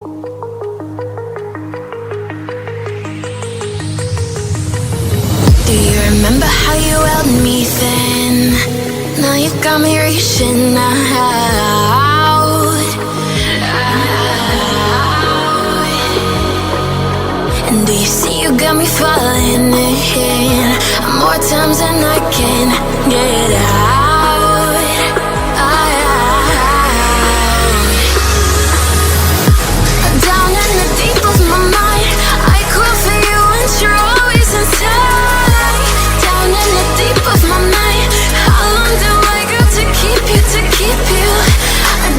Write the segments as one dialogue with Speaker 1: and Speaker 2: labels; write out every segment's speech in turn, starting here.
Speaker 1: Do you remember how you held me then? Now you got me reaching out. And do you see you got me falling in more times than I can get out? Down in the deep of my mind, I call for you and you're always inside. Down in the deep of my mind, how long do I got to keep you, to keep you?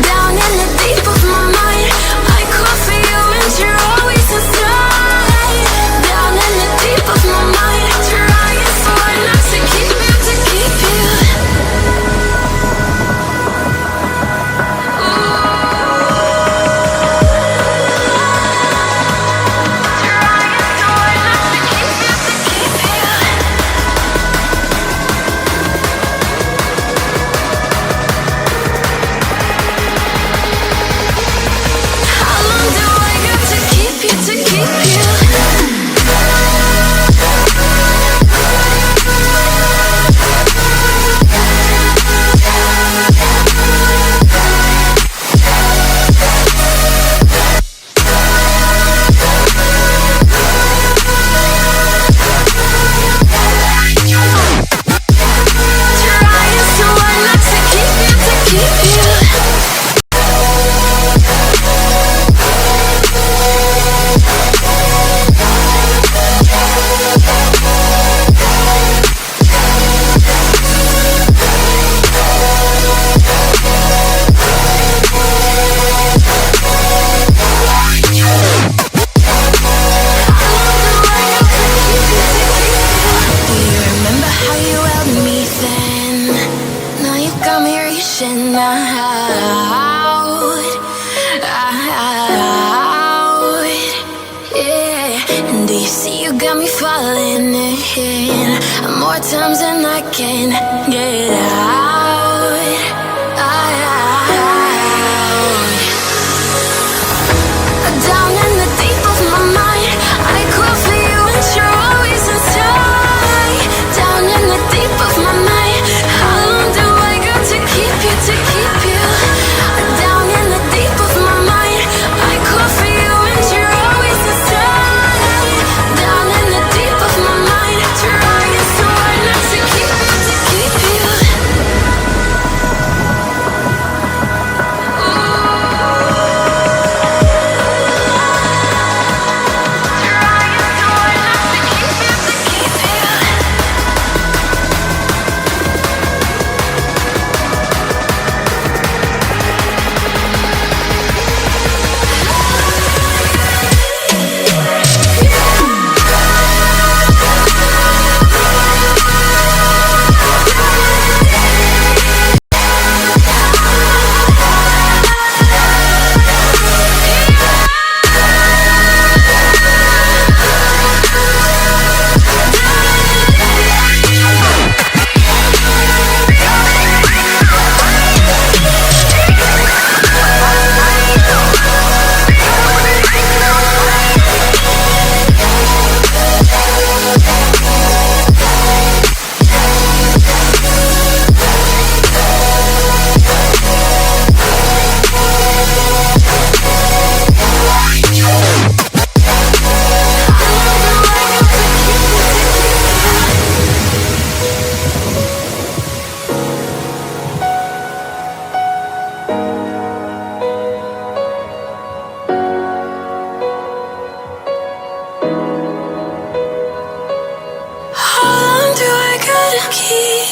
Speaker 1: Down in the deep of my mind, I call for you and you're always inside. Down in the deep of my mind, trying so hard not to keep you, to keep you. More times than I can get out. Down in the deep of my mind, I call for you and you're always inside. Down in the deep of my mind, how long do I got to keep you, to keep you? Down in the deep of my mind, I call for you and you're always inside. Down in the deep of my mind, trying so hard not to keep you, to keep you. How long do I gotta keep